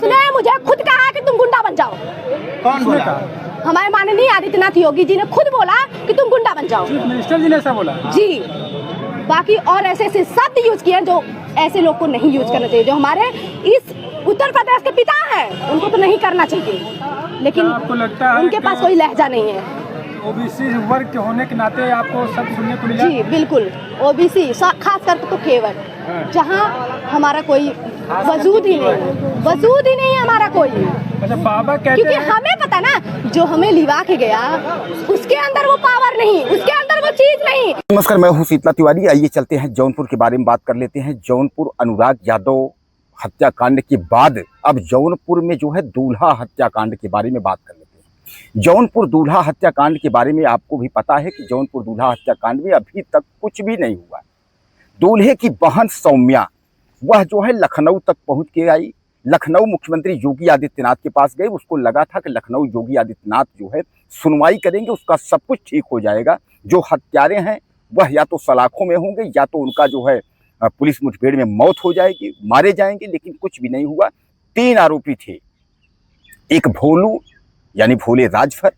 उसने मुझे खुद कहा कि तुम गुंडा बन जाओ। कौन बोला? हमारे माननीय आदित्यनाथ योगी जी ने खुद बोला कि तुम गुंडा बन जाओ। चीफ मिनिस्टर जी ने ऐसा बोला जी। बाकी और ऐसे ऐसे शब्द यूज किए जो ऐसे लोग को नहीं यूज करना चाहिए, जो हमारे इस उत्तर प्रदेश के पिता हैं उनको तो नहीं करना चाहिए, लेकिन आपको लगता है उनके पास कोई लहजा नहीं है। ओबीसी वर्ग के होने के नाते आपको सब सुनने को मिला? जी बिल्कुल, ओबीसी खास करके तो केवट, जहाँ हमारा कोई वजूद ही नहीं है हमारा कोई। अच्छा, बाबा कहते क्योंकि हैं हमें पता ना, जो हमें लिवा के गया उसके अंदर वो पावर नहीं, उसके अंदर वो चीज नहीं। नमस्कार, मैं हूं शीतला तिवारी। आइए चलते हैं जौनपुर के बारे में बात कर लेते हैं। जौनपुर अनुराग यादव हत्याकांड के बाद अब जौनपुर में जो है दूल्हा हत्याकांड के बारे में बात कर लेते हैं। जौनपुर दूल्हा हत्याकांड के बारे में आपको भी पता है कि जौनपुर दूल्हा हत्याकांड में अभी तक कुछ भी नहीं हुआ। दूल्हे की बहन सौम्या वह जो है लखनऊ तक पहुंच के आई। लखनऊ मुख्यमंत्री योगी आदित्यनाथ के पास गए। उसको लगा था कि लखनऊ योगी आदित्यनाथ जो है सुनवाई करेंगे, उसका सब कुछ ठीक हो जाएगा। जो हत्यारे हैं वह या तो सलाखों में होंगे या तो उनका जो है पुलिस मुठभेड़ में मौत हो जाएगी, मारे जाएंगे, लेकिन कुछ भी नहीं हुआ। 3 आरोपी थे, एक भोलू यानी भोले राजभर,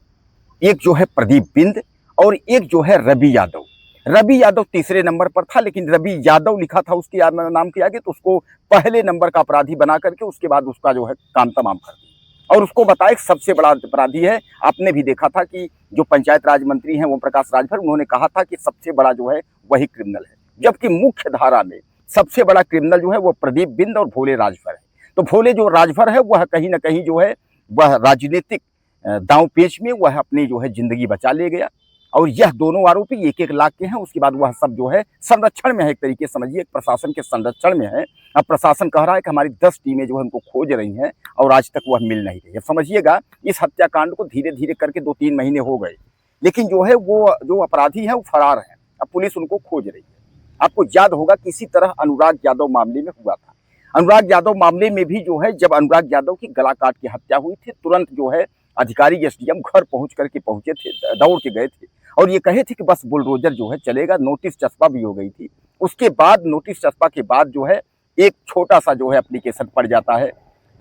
एक जो है प्रदीप बिंद और एक जो है रवि यादव। रवि यादव तीसरे नंबर पर था, लेकिन रवि यादव लिखा था उसके नाम के आगे, तो उसको पहले नंबर का अपराधी बना करके उसके बाद उसका जो है काम तमाम कर दिया और उसको बताया सबसे बड़ा अपराधी है। आपने भी देखा था कि जो पंचायत राज मंत्री हैं ओम प्रकाश राजभर, उन्होंने कहा था कि सबसे बड़ा जो है वही क्रिमिनल है, जबकि मुख्य धारा में सबसे बड़ा क्रिमिनल जो है वो प्रदीप बिंद और भोले राजभर है। तो भोले जो राजभर है वह कहीं ना कहीं जो है वह राजनीतिक दांव पेच में वह अपनी जो है जिंदगी बचा ले गया। और यह दोनों आरोपी 1-1 लाख के हैं। उसके बाद वह सब जो है संरक्षण में है, एक तरीके समझिए प्रशासन के संरक्षण में है। अब प्रशासन कह रहा है कि हमारी 10 टीमें जो है उनको खोज रही हैं और आज तक वह मिल नहीं रही है। समझिएगा, इस हत्याकांड को धीरे धीरे करके 2-3 महीने हो गए, लेकिन जो है वो जो अपराधी हैं वो फरार हैं। अब पुलिस उनको खोज रही है। आपको याद होगा कि इसी तरह अनुराग यादव मामले में हुआ था। अनुराग यादव मामले में भी जो है जब अनुराग यादव की गला काट के हत्या हुई थी, तुरंत जो है अधिकारी एसडीएम घर पहुंच करके पहुंचे थे, दौड़ के गए थे और ये कहे थे कि बस बुलडोजर जो है चलेगा। नोटिस चस्पा भी हो गई थी। उसके बाद नोटिस चस्पा के बाद जो है एक छोटा सा जो है एप्लीकेशन पड़ जाता है,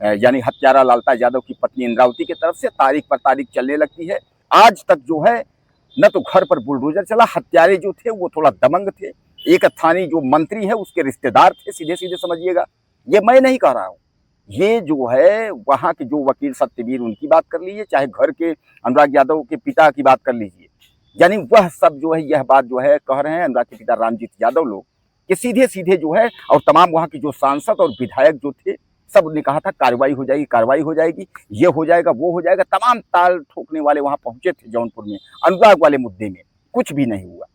यानी हत्यारा लालता यादव की पत्नी इंद्रावती की तरफ से तारीख पर तारीख चलने लगती है। आज तक जो है न तो घर पर बुलडोजर चला, हत्यारे जो थे वो थोड़ा दबंग थे। एक स्थानीय जो मंत्री है उसके रिश्तेदार थे, सीधे सीधे समझिएगा। ये मैं नहीं कह रहा हूँ, ये जो है वहाँ के जो वकील सत्यवीर उनकी बात कर लीजिए, चाहे घर के अनुराग यादव के पिता की बात कर लीजिए, यानी वह सब जो है यह बात जो है कह रहे हैं अनुराग के पिता रामजीत यादव लोग कि सीधे सीधे जो है, और तमाम वहाँ के जो सांसद और विधायक जो थे सब ने कहा था कार्रवाई हो जाएगी, कार्रवाई हो जाएगी, ये हो जाएगा, वो हो जाएगा। तमाम ताल ठोकने वाले वहाँ पहुंचे थे जौनपुर में अनुराग वाले मुद्दे में, कुछ भी नहीं हुआ।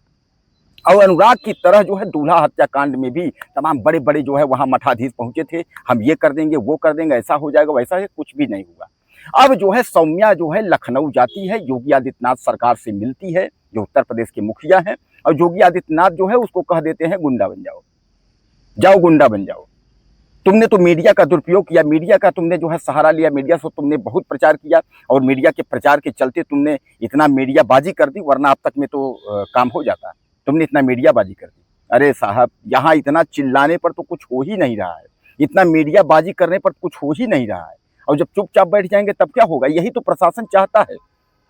और अनुराग की तरह जो है दूल्हा हत्याकांड में भी तमाम बड़े बड़े जो है वहाँ मठाधीश पहुंचे थे, हम ये कर देंगे, वो कर देंगे, ऐसा हो जाएगा, वैसा है, कुछ भी नहीं हुआ। अब जो है सौम्या जो है लखनऊ जाती है, योगी आदित्यनाथ सरकार से मिलती है, जो उत्तर प्रदेश के मुखिया हैं, और योगी आदित्यनाथ जो है उसको कह देते हैं गुंडा बन जाओ, जाओ गुंडा बन जाओ। तुमने तो मीडिया का दुरुपयोग किया, मीडिया का तुमने जो है सहारा लिया, मीडिया से तुमने बहुत प्रचार किया और मीडिया के प्रचार के चलते तुमने इतना मीडियाबाजी कर दी, वरना अब तक में तो काम हो जाता। तुमने इतना मीडियाबाजी कर दी। अरे साहब, यहाँ इतना चिल्लाने पर तो कुछ हो ही नहीं रहा है, इतना मीडियाबाजी करने पर कुछ हो ही नहीं रहा है। और जब चुपचाप बैठ जाएंगे तब क्या होगा? यही तो प्रशासन चाहता है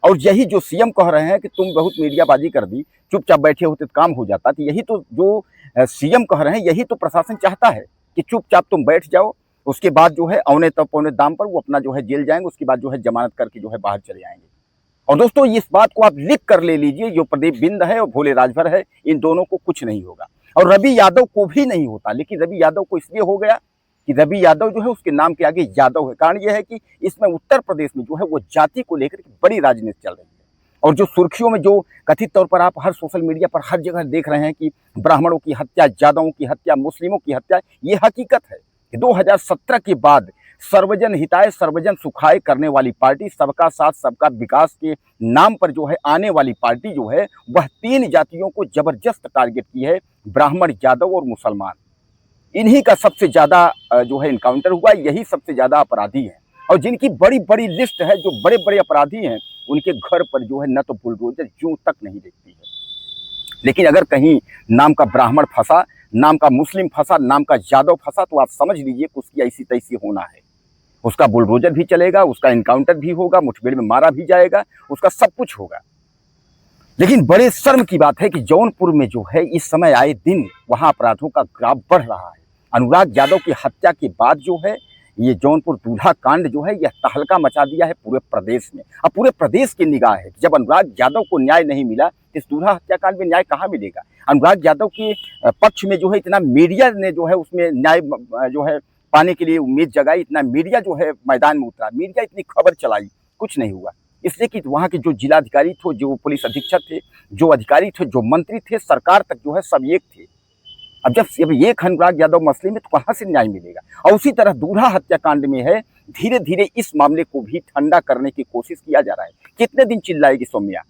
और यही जो सीएम कह रहे हैं कि तुम बहुत मीडियाबाजी कर दी, चुपचाप बैठे होते तो काम हो जाता। तो यही तो जो सीएम कह रहे हैं, यही तो प्रशासन चाहता है कि चुपचाप तुम बैठ जाओ, उसके बाद जो है औने तब पौने दाम पर वो अपना जो है जेल जाएंगे, उसके बाद जो है जमानत करके जो है बाहर चले आएंगे। और दोस्तों इस बात को आप लिख कर ले लीजिए, जो प्रदीप बिंद है और भोले राजभर है, इन दोनों को कुछ नहीं होगा और रवि यादव को भी नहीं होता। लेकिन रवि यादव को इसलिए हो गया कि रवि यादव जो है उसके नाम के आगे यादव है। कारण यह है कि इसमें उत्तर प्रदेश में जो है वो जाति को लेकर के बड़ी राजनीति चल रही है। और जो सुर्खियों में जो कथित तौर पर आप हर सोशल मीडिया पर हर जगह देख रहे हैं कि ब्राह्मणों की हत्या, यादवों की हत्या, मुस्लिमों की हत्या, ये हकीकत है कि 2017 के बाद सर्वजन हिताय सर्वजन सुखाय करने वाली पार्टी, सबका साथ सबका विकास के नाम पर जो है आने वाली पार्टी जो है वह 3 जातियों को जबरदस्त टारगेट की है, ब्राह्मण, यादव और मुसलमान। इन्हीं का सबसे ज्यादा जो है इनकाउंटर हुआ, यही सबसे ज्यादा अपराधी हैं और जिनकी बड़ी बड़ी लिस्ट है, जो बड़े बड़े अपराधी हैं, उनके घर पर जो है न तो बुलडोजर यूं तक नहीं देखती है। लेकिन अगर कहीं नाम का ब्राह्मण फंसा, नाम का मुस्लिम फंसा, नाम का यादव फंसा, तो आप समझ लीजिए कि उसकी ऐसी तैसी होना है। उसका बुलडोजर भी चलेगा, उसका इनकाउंटर भी होगा, मुठभेड़ में मारा भी जाएगा, उसका सब कुछ होगा। लेकिन बड़े शर्म की बात है कि जौनपुर में जो है इस समय आए दिन वहां अपराधों का ग्राफ बढ़ रहा है। अनुराग यादव की हत्या के बाद जो है ये जौनपुर दूल्हा कांड जो है यह तहलका मचा दिया है पूरे प्रदेश में। अब पूरे प्रदेश की निगाह है कि जब अनुराग यादव को न्याय नहीं मिला, इस दूल्हा हत्याकांड में न्याय कहाँ मिलेगा। अनुराग यादव के पक्ष में जो है इतना मीडिया ने जो है उसमें न्याय जो है पाने के लिए उम्मीद जगाई, इतना मीडिया जो है मैदान में उतरा, मीडिया इतनी खबर चलाई, कुछ नहीं हुआ। इसलिए कि वहाँ के जो जिलाधिकारी थे, जो पुलिस अधीक्षक थे, जो अधिकारी थे, जो मंत्री थे, सरकार तक जो है सब एक थे। अब जब एक अनुराग यादव मसले में तो कहाँ से न्याय मिलेगा। और उसी तरह दूल्हा हत्याकांड में है, धीरे धीरे इस मामले को भी ठंडा करने की कोशिश किया जा रहा है। कितने दिन चिल्लाएगी सौम्या।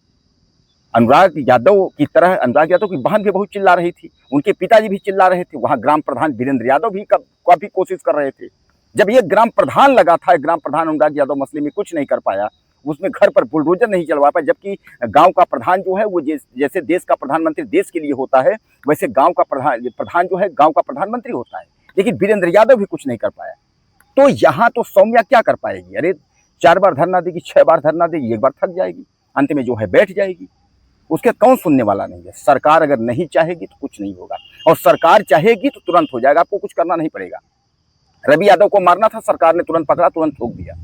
अनुराग यादव की तरह अनुराग यादव की बहन भी बहुत चिल्ला रही थी, उनके पिताजी भी चिल्ला रहे थे, वहाँ ग्राम प्रधान वीरेंद्र यादव भी काफी कोशिश कर रहे थे। जब ये ग्राम प्रधान लगा था, ग्राम प्रधान अनुराग यादव मसले में कुछ नहीं कर पाया, उसमें घर पर बुलडोजर नहीं चलवा पाया, जबकि गांव का प्रधान जो है वो जैसे देश का प्रधानमंत्री देश के लिए होता है, वैसे गांव का प्रधान जो है गांव का प्रधानमंत्री होता है। लेकिन वीरेंद्र यादव भी कुछ नहीं कर पाया। तो यहाँ तो सौम्या क्या कर पाएगी। अरे 4 बार धरना देगी, 6 बार धरना देगी, एक बार थक जाएगी, अंत में जो है बैठ जाएगी। उसके कौन सुनने वाला नहीं है। सरकार अगर नहीं चाहेगी तो कुछ नहीं होगा, और सरकार चाहेगी तो तुरंत हो जाएगा, आपको कुछ करना नहीं पड़ेगा। रवि यादव को मारना था, सरकार ने तुरंत पकड़ा, तुरंत ठोक दिया।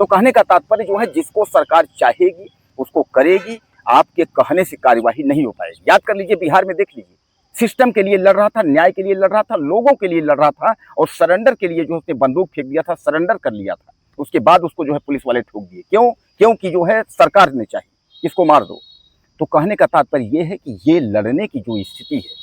तो कहने का तात्पर्य जो है जिसको सरकार चाहेगी उसको करेगी, आपके कहने से कार्यवाही नहीं हो पाएगी। याद कर लीजिए, बिहार में देख लीजिए, सिस्टम के लिए लड़ रहा था, न्याय के लिए लड़ रहा था, लोगों के लिए लड़ रहा था, और सरेंडर के लिए जो उसने बंदूक फेंक दिया था, सरेंडर कर लिया था, उसके बाद उसको जो है पुलिस वाले ठोक दिए। क्योंकि जो है सरकार ने चाहिए इसको मार दो। तो कहने का तात्पर्य ये है कि ये लड़ने की जो स्थिति है,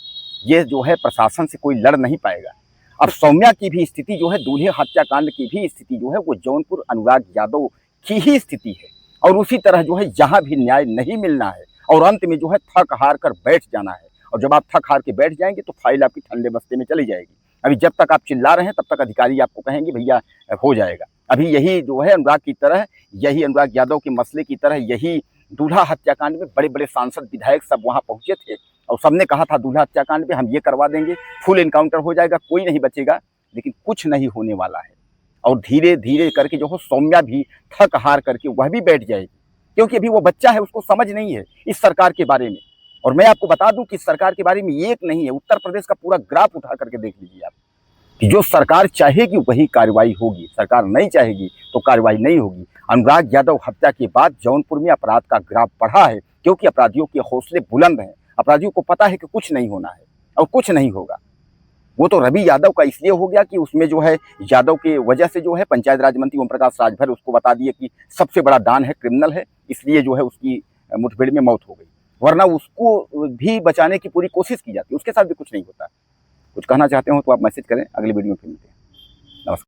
ये जो है प्रशासन से कोई लड़ नहीं पाएगा। अब सौम्या की भी स्थिति जो है, दूल्हे हत्याकांड की भी स्थिति जो है, वो जौनपुर अनुराग यादव की ही स्थिति है। और उसी तरह जो है जहां भी न्याय नहीं मिलना है और अंत में जो है थक हार कर बैठ जाना है। और जब आप थक हार के बैठ जाएंगे तो फाइल आपकी ठंडे बस्ते में चली जाएगी। अभी जब तक आप चिल्ला रहे हैं तब तक अधिकारी आपको कहेंगे भैया हो जाएगा। अभी यही जो है अनुराग की तरह, यही अनुराग यादव के मसले की तरह, यही दूल्हा हत्याकांड में बड़े बड़े सांसद विधायक सब वहां पहुंचे थे और सबने कहा था दूल्हा हत्याकांड में हम ये करवा देंगे, फुल एनकाउंटर हो जाएगा, कोई नहीं बचेगा। लेकिन कुछ नहीं होने वाला है। और धीरे धीरे करके जो है सौम्या भी थक हार करके वह भी बैठ जाएगी, क्योंकि अभी वो बच्चा है, उसको समझ नहीं है इस सरकार के बारे में। और मैं आपको बता दूं कि इस सरकार के बारे में एक नहीं है, उत्तर प्रदेश का पूरा ग्राफ उठा करके देख लीजिए आप, कि जो सरकार चाहेगी वही कार्रवाई होगी, सरकार नहीं चाहेगी तो कार्रवाई नहीं होगी। अनुराग यादव हत्या के बाद जौनपुर में अपराध का ग्राफ बढ़ा है, क्योंकि अपराधियों के हौसले बुलंद हैं। अपराधियों को पता है कि कुछ नहीं होना है और कुछ नहीं होगा। वो तो रवि यादव का इसलिए हो गया कि उसमें जो है यादव के वजह से जो है पंचायत राज मंत्री ओम प्रकाश राजभर उसको बता दिए कि सबसे बड़ा डॉन है, क्रिमिनल है, इसलिए जो है उसकी मुठभेड़ में मौत हो गई। वरना उसको भी बचाने की पूरी कोशिश की जाती है, उसके साथ भी कुछ नहीं होता। कुछ कहना चाहते हो तो आप मैसेज करें, अगली वीडियो में फिर मिलते हैं।